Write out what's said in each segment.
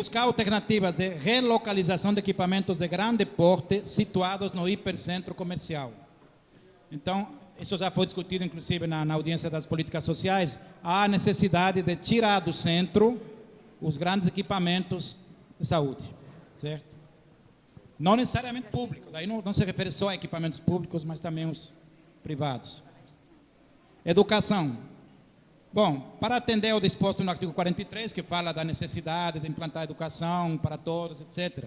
buscar alternativas de relocalização de equipamentos de grande porte situados no hipercentro comercial. Então, isso já foi discutido, inclusive, na audiência das políticas sociais. Há necessidade de tirar do centro os grandes equipamentos de saúde, certo? Não necessariamente públicos, aí não se refere só a equipamentos públicos, mas também os privados. Educação. Bom, para atender ao disposto no artigo 43, que fala da necessidade de implantar educação para todos, etc.,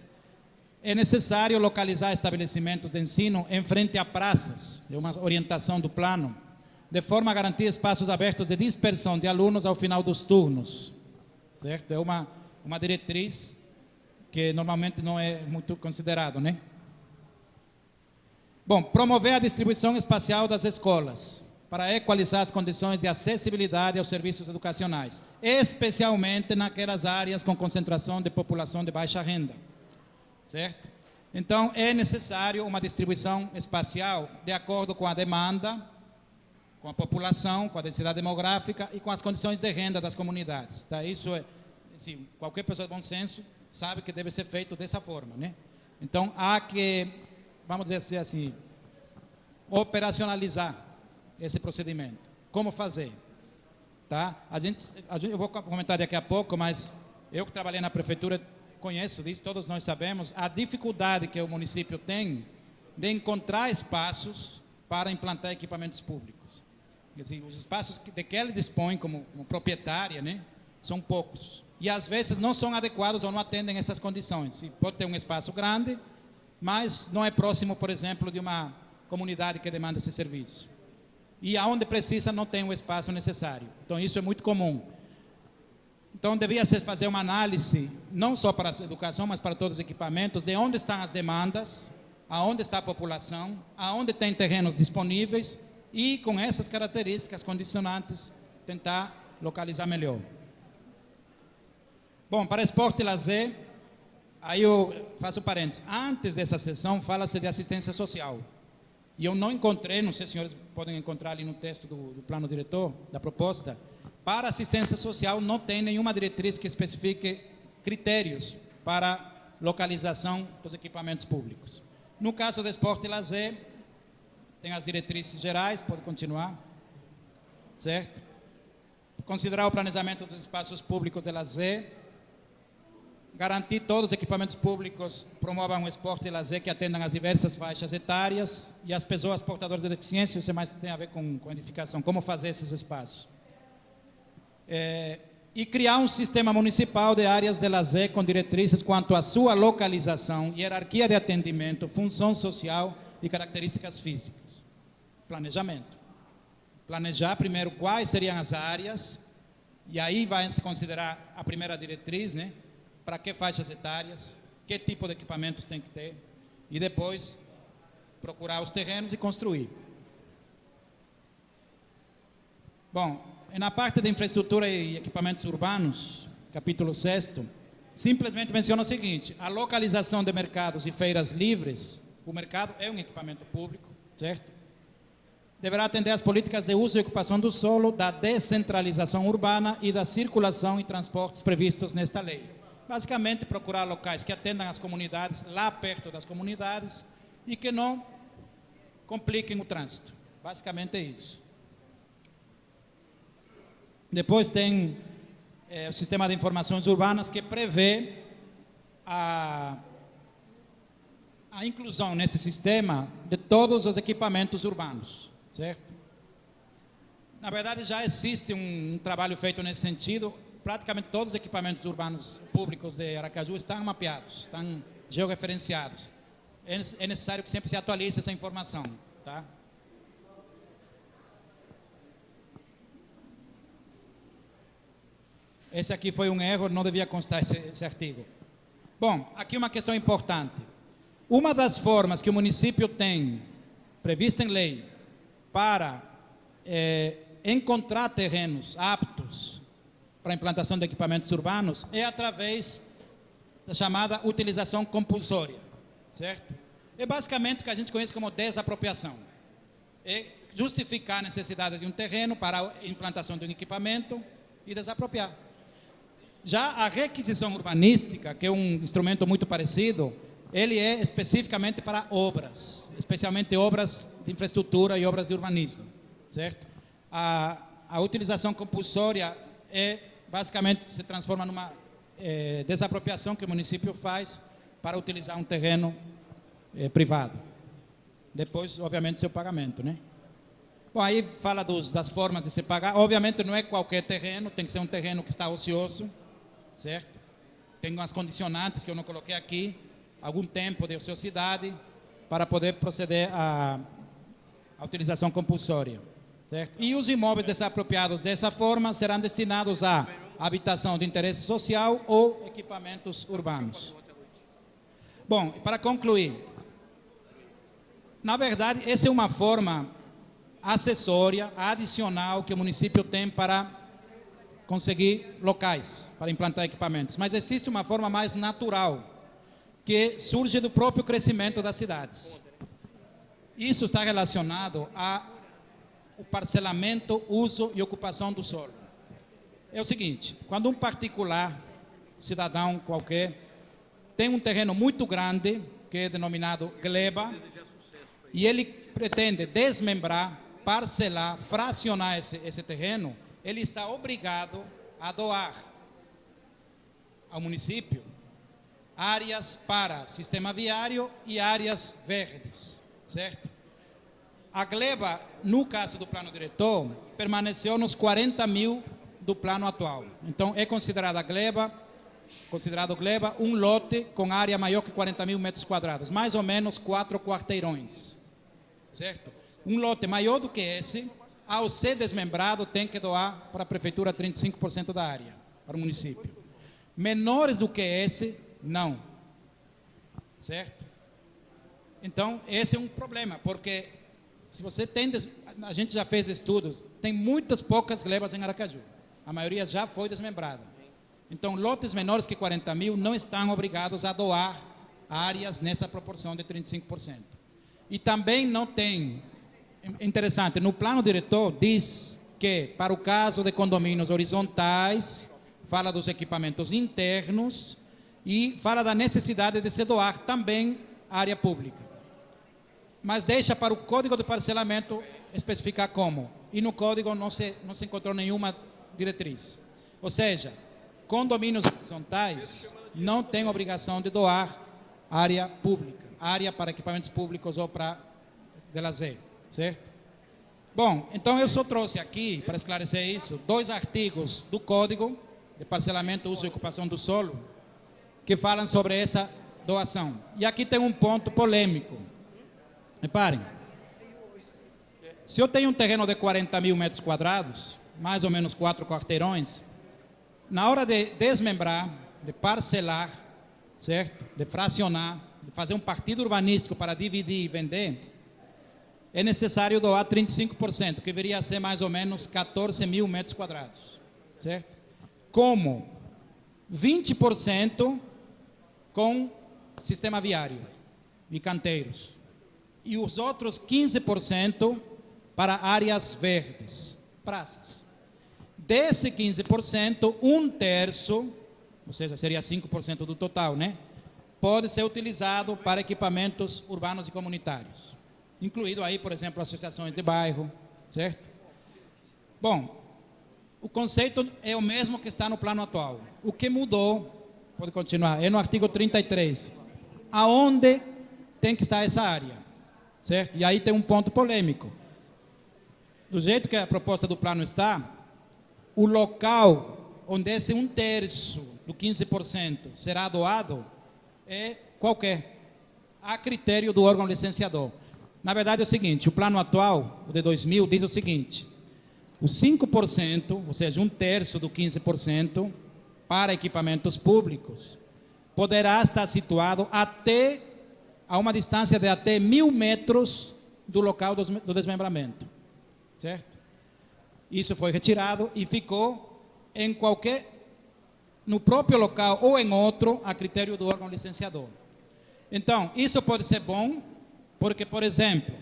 é necessário localizar estabelecimentos de ensino em frente a praças, é uma orientação do plano, de forma a garantir espaços abertos de dispersão de alunos ao final dos turnos, certo? É uma diretriz que normalmente não é muito considerado, né? Bom, promover a distribuição espacial das escolas, para equalizar as condições de acessibilidade aos serviços educacionais, especialmente naquelas áreas com concentração de população de baixa renda, certo? Então, é necessário uma distribuição espacial de acordo com a demanda, com a população, com a densidade demográfica e com as condições de renda das comunidades. Tá? Isso é, assim, qualquer pessoa de bom senso sabe que deve ser feito dessa forma, né? Então, há que, vamos dizer assim, operacionalizar esse procedimento. Como fazer? Tá? Eu vou comentar daqui a pouco, mas eu que trabalhei na prefeitura conheço disso, todos nós sabemos a dificuldade que o município tem de encontrar espaços para implantar equipamentos públicos. Quer dizer, os espaços de que ele dispõe como proprietária, né, são poucos. E às vezes não são adequados ou não atendem essas condições. Pode ter um espaço grande, mas não é próximo, por exemplo, de uma comunidade que demanda esse serviço. E aonde precisa não tem o espaço necessário. Então isso é muito comum. Então devia se fazer uma análise, não só para a educação, mas para todos os equipamentos, de onde estão as demandas, aonde está a população, aonde tem terrenos disponíveis e com essas características condicionantes tentar localizar melhor. Bom, para esporte e lazer, aí eu faço parênteses. Antes dessa sessão fala-se de assistência social. E eu não encontrei, não sei se os senhores podem encontrar ali no texto do plano diretor, da proposta, para assistência social não tem nenhuma diretriz que especifique critérios para localização dos equipamentos públicos. No caso do esporte e lazer, tem as diretrizes gerais, pode continuar, certo? Considerar o planejamento dos espaços públicos de lazer, garantir todos os equipamentos públicos promovam o esporte e lazer que atendam às diversas faixas etárias e as pessoas portadoras de deficiência, isso mais tem a ver com edificação, como fazer esses espaços. E criar um sistema municipal de áreas de lazer com diretrizes quanto à sua localização, hierarquia de atendimento, função social e características físicas. Planejamento. Planejar primeiro quais seriam as áreas, e aí vai se considerar a primeira diretriz, né? Para que faixas etárias, que tipo de equipamentos tem que ter, e depois procurar os terrenos e construir. Bom, na parte de infraestrutura e equipamentos urbanos, capítulo 6º, simplesmente menciona o seguinte: a localização de mercados e feiras livres, o mercado é um equipamento público, certo? Deverá atender às políticas de uso e ocupação do solo, da descentralização urbana e da circulação e transportes previstos nesta lei. Basicamente, procurar locais que atendam as comunidades, lá perto das comunidades, e que não compliquem o trânsito. Basicamente é isso. Depois tem o sistema de informações urbanas, que prevê a inclusão nesse sistema de todos os equipamentos urbanos, certo? Na verdade, já existe um trabalho feito nesse sentido. Praticamente todos os equipamentos urbanos públicos de Aracaju estão mapeados, estão georreferenciados. É necessário que sempre se atualize essa informação, tá? Esse aqui foi um erro, não devia constar esse artigo. Bom, aqui uma questão importante. Uma das formas que o município tem, prevista em lei, para encontrar terrenos aptos para a implantação de equipamentos urbanos é através da chamada utilização compulsória, certo? É basicamente o que a gente conhece como desapropriação. É justificar a necessidade de um terreno para a implantação de um equipamento e desapropriar. Já a requisição urbanística, que é um instrumento muito parecido, ele é especificamente para obras, especialmente obras de infraestrutura e obras de urbanismo, certo? A utilização compulsória basicamente se transforma numa desapropriação que o município faz para utilizar um terreno privado. Depois, obviamente, seu pagamento, né? Bom, aí fala das formas de se pagar. Obviamente, não é qualquer terreno, tem que ser um terreno que está ocioso, certo? Tem umas condicionantes que eu não coloquei aqui, algum tempo de ociosidade, para poder proceder à utilização compulsória, certo? E os imóveis desapropriados dessa forma serão destinados à habitação de interesse social ou equipamentos urbanos. Bom, para concluir, na verdade, essa é uma forma acessória, adicional, que o município tem para conseguir locais, para implantar equipamentos. Mas existe uma forma mais natural, que surge do próprio crescimento das cidades. Isso está relacionado ao parcelamento, uso e ocupação do solo. É o seguinte, quando um particular, cidadão qualquer, tem um terreno muito grande, que é denominado gleba, e ele pretende desmembrar, parcelar, fracionar esse terreno, ele está obrigado a doar ao município áreas para sistema viário e áreas verdes, certo? A gleba, no caso do plano diretor, permaneceu nos 40 mil do plano atual. Então, é considerado gleba um lote com área maior que 40 mil metros quadrados, mais ou menos 4 quarteirões, certo? Um lote maior do que esse, ao ser desmembrado, tem que doar para a prefeitura 35% da área, para o município. Menores do que esse, não, certo? Então, esse é um problema, porque se você tem, a gente já fez estudos, tem muitas poucas glebas em Aracaju, a maioria já foi desmembrada. Então, lotes menores que 40 mil não estão obrigados a doar áreas nessa proporção de 35%. E também não tem, interessante, no plano diretor diz que, para o caso de condomínios horizontais, fala dos equipamentos internos e fala da necessidade de se doar também área pública. Mas deixa para o código de parcelamento especificar como. E no código não se encontrou nenhuma diretriz. Ou seja, condomínios horizontais não têm obrigação de doar área pública, área para equipamentos públicos ou para de lazer, certo? Bom, então eu só trouxe aqui, para esclarecer isso, 2 artigos do Código de Parcelamento, Uso e Ocupação do Solo, que falam sobre essa doação. E aqui tem um ponto polêmico. Reparem, se eu tenho um terreno de 40 mil metros quadrados, mais ou menos 4 quarteirões, na hora de desmembrar, de parcelar, certo? De fracionar, de fazer um partido urbanístico para dividir e vender, é necessário doar 35%, que viria a ser mais ou menos 14 mil metros quadrados, certo? Como 20% com sistema viário e canteiros, e os outros 15% para áreas verdes, praças. Desse 15%, 1/3, ou seja, seria 5% do total, né? Pode ser utilizado para equipamentos urbanos e comunitários, incluído aí, por exemplo, associações de bairro, certo? Bom, o conceito é o mesmo que está no plano atual. O que mudou, pode continuar, é no artigo 33, aonde tem que estar essa área, certo? E aí tem um ponto polêmico. Do jeito que a proposta do plano está, o local onde esse 1/3 do 15% será doado é qualquer, a critério do órgão licenciador. Na verdade é o seguinte, o plano atual, o de 2000, diz o seguinte: os 5%, ou seja, 1/3 do 15%, para equipamentos públicos, poderá estar situado a uma distância de até 1.000 metros do local do desmembramento, certo? Isso foi retirado e ficou no próprio local ou em outro, a critério do órgão licenciador. Então, isso pode ser bom, porque, por exemplo,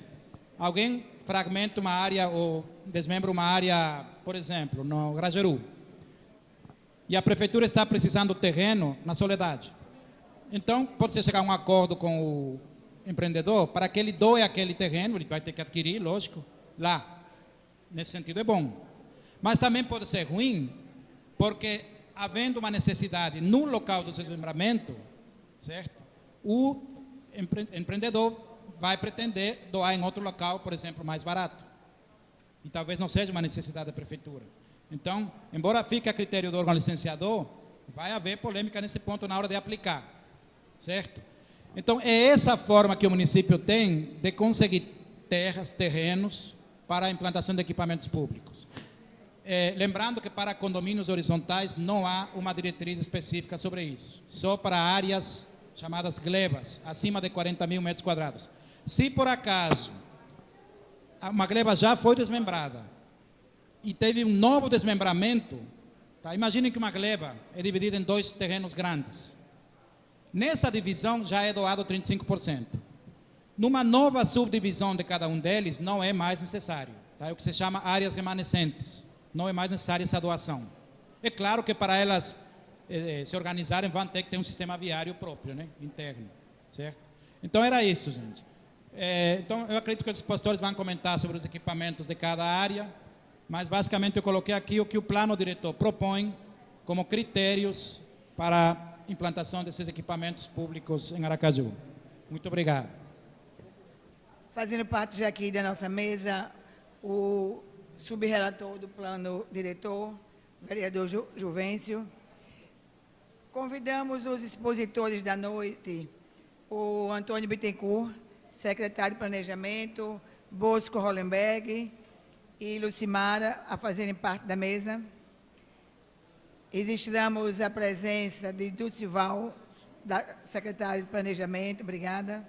alguém fragmenta uma área ou desmembra uma área, por exemplo, no Grajaú, e a prefeitura está precisando de terreno na Soledade. Então, pode-se chegar a um acordo com o empreendedor para que ele doe aquele terreno, ele vai ter que adquirir, lógico, lá. Nesse sentido é bom. Mas também pode ser ruim, porque havendo uma necessidade no local do desmembramento, certo? O empreendedor vai pretender doar em outro local, por exemplo, mais barato. E talvez não seja uma necessidade da prefeitura. Então, embora fique a critério do órgão licenciador, vai haver polêmica nesse ponto na hora de aplicar, certo? Então, é essa forma que o município tem de conseguir terrenos para a implantação de equipamentos públicos. Lembrando que para condomínios horizontais não há uma diretriz específica sobre isso, só para áreas chamadas glebas, acima de 40 mil metros quadrados. Se por acaso uma gleba já foi desmembrada e teve um novo desmembramento, tá? Imaginem que uma gleba é dividida em 2 terrenos grandes. Nessa divisão já é doado 35%. Numa nova subdivisão de cada um deles, não é mais necessário. Tá? É o que se chama áreas remanescentes. Não é mais necessária essa doação. É claro que para elas se organizarem, vão ter que ter um sistema viário próprio, né? Interno. Certo? Então, era isso, gente. Então, eu acredito que os expositores vão comentar sobre os equipamentos de cada área, mas, basicamente, eu coloquei aqui o que o plano diretor propõe como critérios para a implantação desses equipamentos públicos em Aracaju. Muito obrigado. Fazendo parte já aqui da nossa mesa, o subrelator do plano diretor, vereador Juvencio. Convidamos os expositores da noite, o Antônio Bittencourt, secretário de Planejamento, Bosco Hollenberg e Lucimara, a fazerem parte da mesa. Registramos a presença de Dulcival, secretário de Planejamento. Obrigada.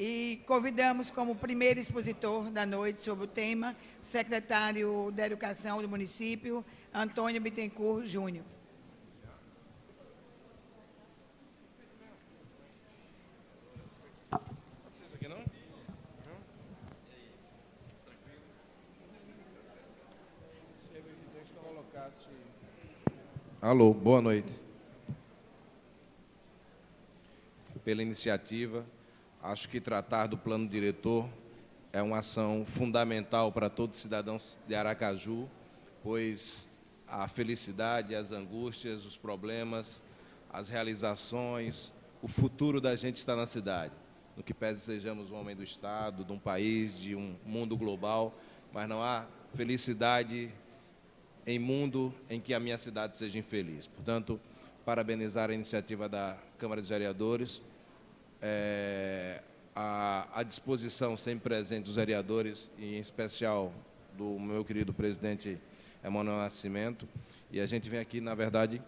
E convidamos como primeiro expositor da noite sobre o tema o secretário da Educação do município, Antônio Bittencourt Júnior. Alô, boa noite. Pela iniciativa, acho que tratar do plano diretor é uma ação fundamental para todos os cidadãos de Aracaju, pois a felicidade, as angústias, os problemas, as realizações, o futuro da gente está na cidade. No que pese sejamos um homem do Estado, de um país, de um mundo global, mas não há felicidade em mundo em que a minha cidade seja infeliz. Portanto, parabenizar a iniciativa da Câmara dos Vereadores, à disposição sempre presente dos vereadores, e em especial do meu querido presidente Emanuel Nascimento, e a gente vem aqui, na verdade,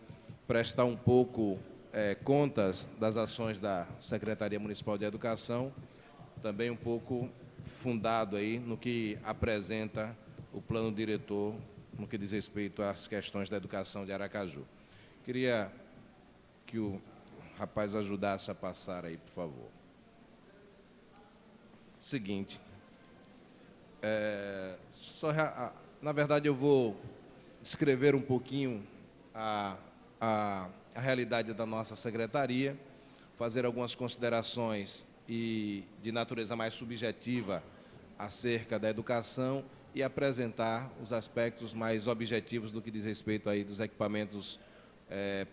prestar um pouco contas das ações da Secretaria Municipal de Educação, também um pouco fundado aí no que apresenta o plano diretor no que diz respeito às questões da educação de Aracaju. Queria que o rapaz ajudasse a passar aí, por favor. Seguinte, na verdade eu vou descrever um pouquinho a realidade da nossa secretaria, fazer algumas considerações de natureza mais subjetiva acerca da educação e apresentar os aspectos mais objetivos do que diz respeito aí dos equipamentos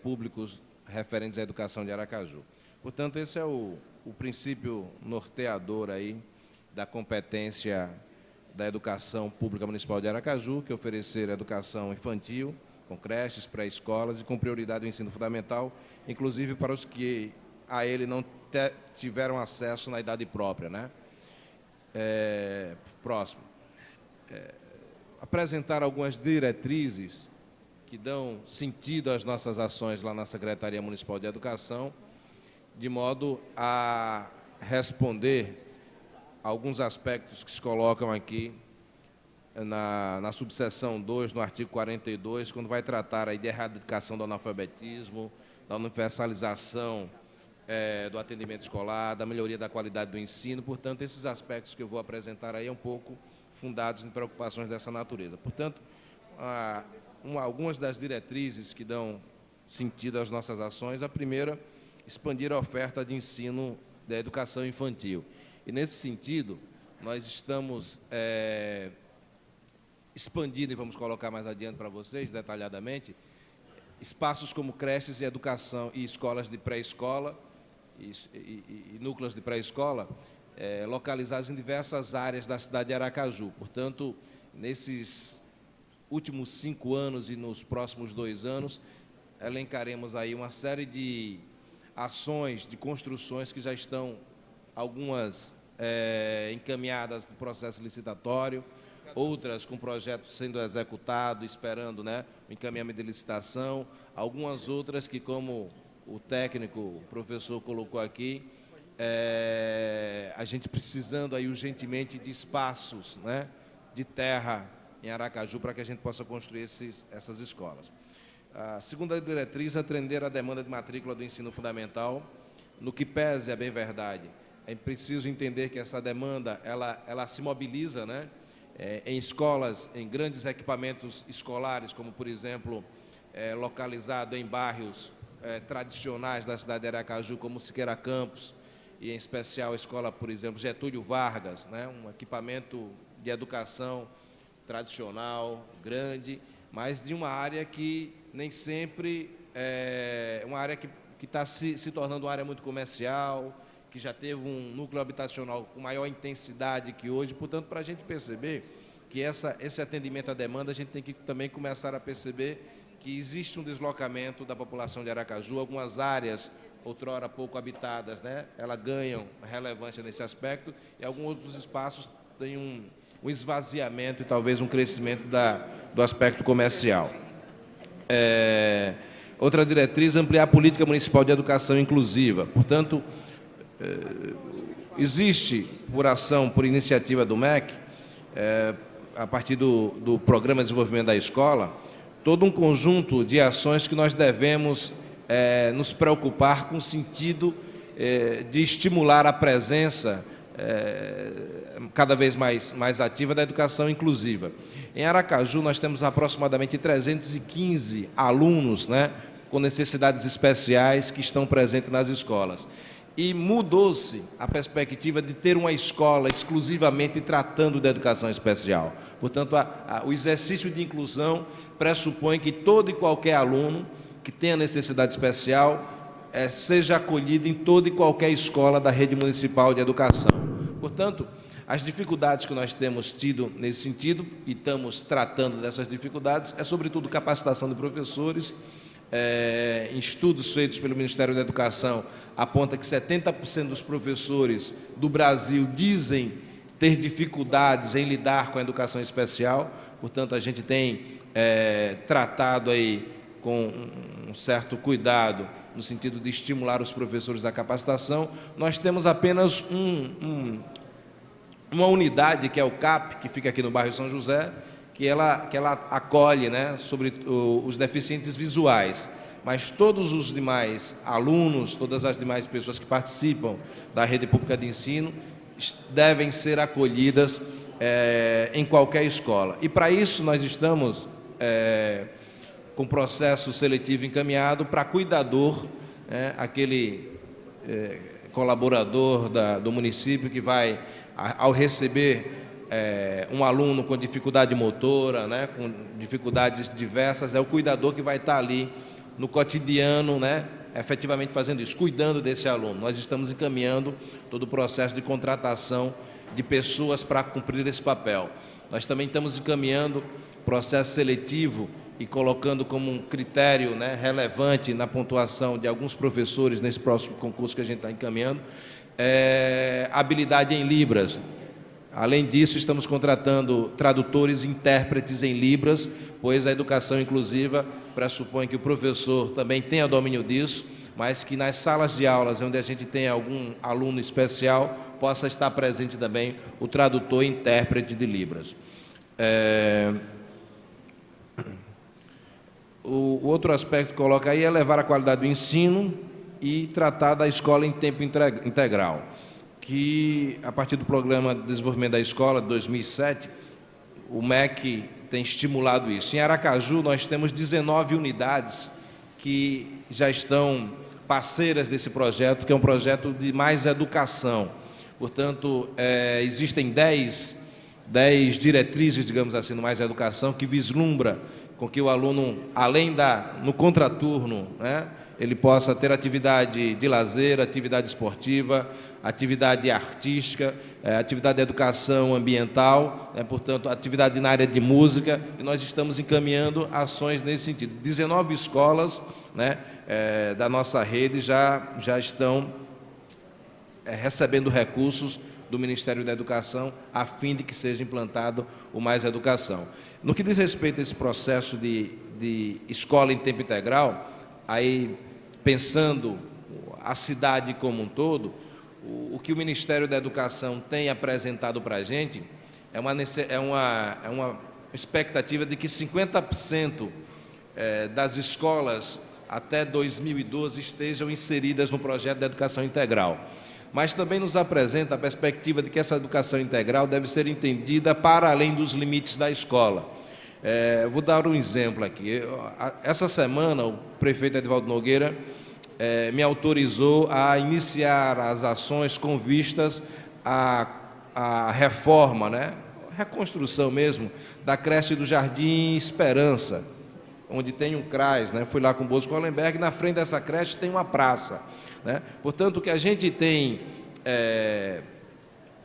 públicos referentes à educação de Aracaju. Portanto, esse é o princípio norteador aí da competência da educação pública municipal de Aracaju, que é oferecer educação infantil, com creches, pré-escolas e com prioridade do ensino fundamental, inclusive para os que a ele não tiveram acesso na idade própria, né? Próximo. Apresentar algumas diretrizes que dão sentido às nossas ações lá na Secretaria Municipal de Educação, de modo a responder a alguns aspectos que se colocam aqui na subseção 2, no artigo 42, quando vai tratar aí de erradicação do analfabetismo, da universalização do atendimento escolar, da melhoria da qualidade do ensino. Portanto, esses aspectos que eu vou apresentar aí é um pouco fundados em preocupações dessa natureza. Portanto, algumas das diretrizes que dão sentido às nossas ações: a primeira, expandir a oferta de ensino da educação infantil. E, nesse sentido, nós estamos expandindo, e vamos colocar mais adiante para vocês, detalhadamente, espaços como creches e educação e escolas de pré-escola e núcleos de pré-escola, localizados em diversas áreas da cidade de Aracaju. Portanto, nesses últimos 5 anos e nos próximos 2 anos, elencaremos aí uma série de ações, de construções que já estão, algumas encaminhadas no processo licitatório, outras com projetos sendo executado, esperando, né, o encaminhamento de licitação, algumas outras que, como o técnico, o professor colocou aqui, a gente precisando aí urgentemente de espaços, né, de terra em Aracaju para que a gente possa construir essas escolas. A segunda diretriz é atender a demanda de matrícula do ensino fundamental. No que pese, é bem verdade, é preciso entender que essa demanda ela se mobiliza, né, em escolas, em grandes equipamentos escolares, como, por exemplo, localizado em bairros tradicionais da cidade de Aracaju, como Siqueira Campos, e em especial a escola, por exemplo, Getúlio Vargas, né, um equipamento de educação tradicional, grande, mas de uma área que nem sempre uma área que está se tornando uma área muito comercial, que já teve um núcleo habitacional com maior intensidade que hoje. Portanto, para a gente perceber que esse atendimento à demanda, a gente tem que também começar a perceber que existe um deslocamento da população de Aracaju. Algumas áreas, outrora pouco habitadas, né, elas ganham relevância nesse aspecto, e alguns outros espaços têm um esvaziamento e talvez um crescimento do aspecto comercial. Outra diretriz, ampliar a política municipal de educação inclusiva. Portanto, existe, por ação, por iniciativa do MEC, a partir do Programa de Desenvolvimento da Escola, todo um conjunto de ações que nós devemos nos preocupar com o sentido de estimular a presença cada vez mais ativa da educação inclusiva. Em Aracaju, nós temos aproximadamente 315 alunos, né, com necessidades especiais que estão presentes nas escolas. E mudou-se a perspectiva de ter uma escola exclusivamente tratando da educação especial. Portanto, o exercício de inclusão pressupõe que todo e qualquer aluno que tenha necessidade especial seja acolhido em toda e qualquer escola da rede municipal de educação. Portanto, as dificuldades que nós temos tido nesse sentido, e estamos tratando dessas dificuldades, é sobretudo capacitação de professores. Em estudos feitos pelo Ministério da Educação, aponta que 70% dos professores do Brasil dizem ter dificuldades em lidar com a educação especial. Portanto, a gente tem tratado aí com um certo cuidado no sentido de estimular os professores à capacitação. Nós temos apenas uma unidade, que é o CAP, que fica aqui no bairro São José, que ela acolhe, né, sobre os deficientes visuais, mas todos os demais alunos, todas as demais pessoas que participam da rede pública de ensino devem ser acolhidas em qualquer escola. E para isso nós estamos com processo seletivo encaminhado para cuidador, aquele colaborador do município que vai, ao receber um aluno com dificuldade motora, né, com dificuldades diversas, é o cuidador que vai estar ali no cotidiano, né, efetivamente fazendo isso, cuidando desse aluno. Nós estamos encaminhando todo o processo de contratação de pessoas para cumprir esse papel. Nós também estamos encaminhando processo seletivo e colocando como um critério, né, relevante na pontuação de alguns professores nesse próximo concurso que a gente está encaminhando, habilidade em Libras. Além disso, estamos contratando tradutores e intérpretes em Libras, pois a educação inclusiva pressupõe que o professor também tenha domínio disso, mas que nas salas de aulas, onde a gente tem algum aluno especial, possa estar presente também o tradutor e intérprete de Libras. O outro aspecto que coloca aí é elevar a qualidade do ensino e tratar da escola em tempo integral, que, a partir do Programa de Desenvolvimento da Escola, de 2007, o MEC tem estimulado isso. Em Aracaju, nós temos 19 unidades que já estão parceiras desse projeto, que é um projeto de mais educação. Portanto, existem 10 diretrizes, digamos assim, no Mais Educação, que vislumbra com que o aluno, além no contraturno, né, ele possa ter atividade de lazer, atividade esportiva, atividade artística, atividade de educação ambiental, portanto, atividade na área de música, e nós estamos encaminhando ações nesse sentido. 19 escolas, né, da nossa rede já estão recebendo recursos do Ministério da Educação, a fim de que seja implantado o Mais Educação. No que diz respeito a esse processo de escola em tempo integral, aí pensando a cidade como um todo, o que o Ministério da Educação tem apresentado para a gente é uma expectativa de que 50% das escolas até 2012 estejam inseridas no projeto de educação integral. Mas também nos apresenta a perspectiva de que essa educação integral deve ser entendida para além dos limites da escola. Vou dar um exemplo aqui. Essa semana, o prefeito Edivaldo Nogueira me autorizou a iniciar as ações com vistas à reforma, né? Reconstrução mesmo, da creche do Jardim Esperança, onde tem um CRAS, né? Fui lá com o Bosco Hollenberg, na frente dessa creche tem uma praça, né? Portanto, o que a gente tem,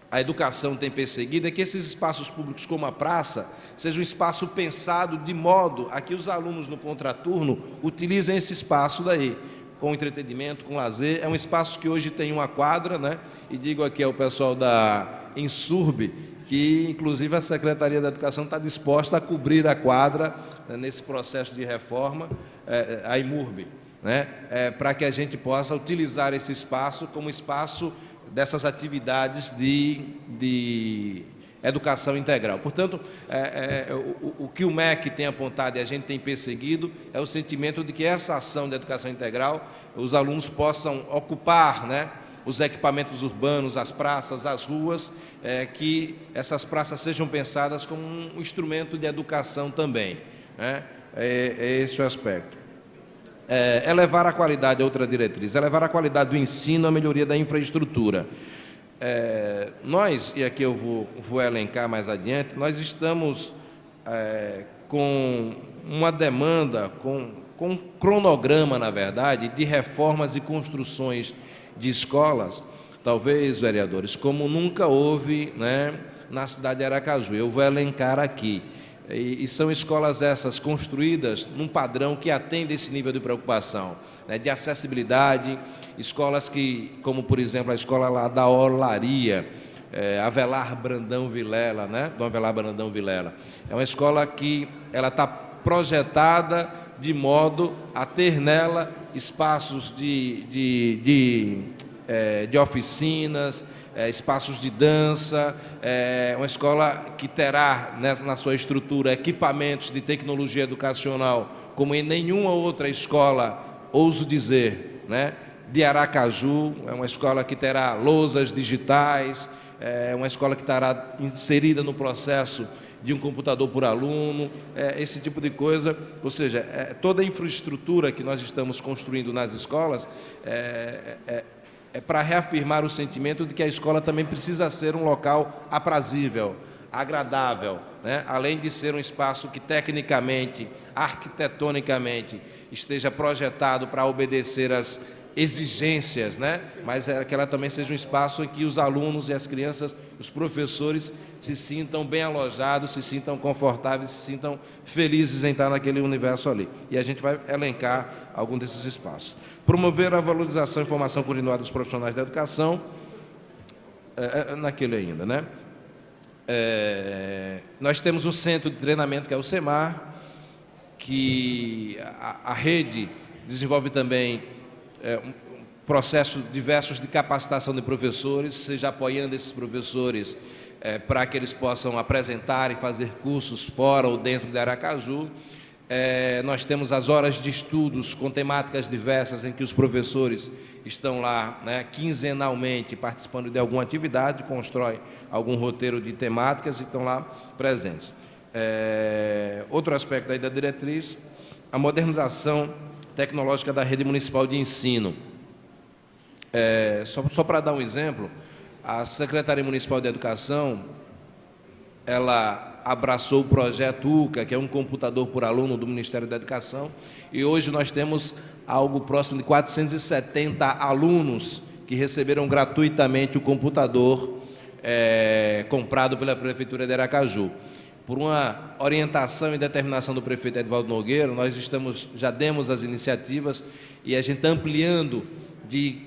a educação tem perseguido, é que esses espaços públicos como a praça, seja um espaço pensado de modo a que os alunos no contraturno utilizem esse espaço daí, com entretenimento, com lazer. É um espaço que hoje tem uma quadra, né? E digo aqui ao pessoal da Insurb, que inclusive a Secretaria da Educação está disposta a cobrir a quadra, né, nesse processo de reforma, a Imurb, né, para que a gente possa utilizar esse espaço como espaço dessas atividades de educação integral. Portanto, o que o MEC tem apontado e a gente tem perseguido é o sentimento de que essa ação de educação integral, os alunos possam ocupar, né, os equipamentos urbanos, as praças, as ruas, que essas praças sejam pensadas como um instrumento de educação também, né? É esse o aspecto. Elevar a qualidade, outra diretriz, elevar a qualidade do ensino, a melhoria da infraestrutura. Nós, e aqui eu vou elencar mais adiante, nós estamos com uma demanda, com um cronograma, na verdade, de reformas e construções de escolas, talvez, vereadores, como nunca houve, né, na cidade de Aracaju. Eu vou elencar aqui. E são escolas essas construídas num padrão que atende esse nível de preocupação, né, de acessibilidade, escolas que, como por exemplo a escola lá da Olaria, Avelar Brandão Vilela, né, Dom Avelar Brandão Vilela, é uma escola que ela está projetada de modo a ter nela espaços de oficinas, espaços de dança, uma escola que terá na sua estrutura equipamentos de tecnologia educacional como em nenhuma outra escola, ouso dizer, né, de Aracaju. É uma escola que terá lousas digitais, uma escola que estará inserida no processo de um computador por aluno, esse tipo de coisa. Ou seja, toda a infraestrutura que nós estamos construindo nas escolas é para reafirmar o sentimento de que a escola também precisa ser um local aprazível, agradável, né? Além de ser um espaço que tecnicamente, arquitetonicamente, esteja projetado para obedecer às exigências, né? Mas que ela também seja um espaço em que os alunos e as crianças, os professores, se sintam bem alojados, se sintam confortáveis, se sintam felizes em estar naquele universo ali. E a gente vai elencar algum desses espaços. Promover a valorização e formação continuada dos profissionais da educação, naquele ainda, né? Nós temos um centro de treinamento que é o CEMAR, que a rede desenvolve também processos diversos de capacitação de professores, seja apoiando esses professores para que eles possam apresentar e fazer cursos fora ou dentro de Aracaju. Nós temos as horas de estudos com temáticas diversas, em que os professores estão lá, né, quinzenalmente participando de alguma atividade, constroem algum roteiro de temáticas e estão lá presentes. Outro aspecto aí da diretriz, a modernização tecnológica da rede municipal de ensino. Só para dar um exemplo, a Secretaria Municipal de Educação, ela abraçou o projeto UCA, que é um computador por aluno do Ministério da Educação, e hoje nós temos algo próximo de 470 alunos que receberam gratuitamente o computador comprado pela Prefeitura de Aracaju. Por uma orientação e determinação do prefeito Edvaldo Nogueira, nós já demos as iniciativas e a gente está ampliando de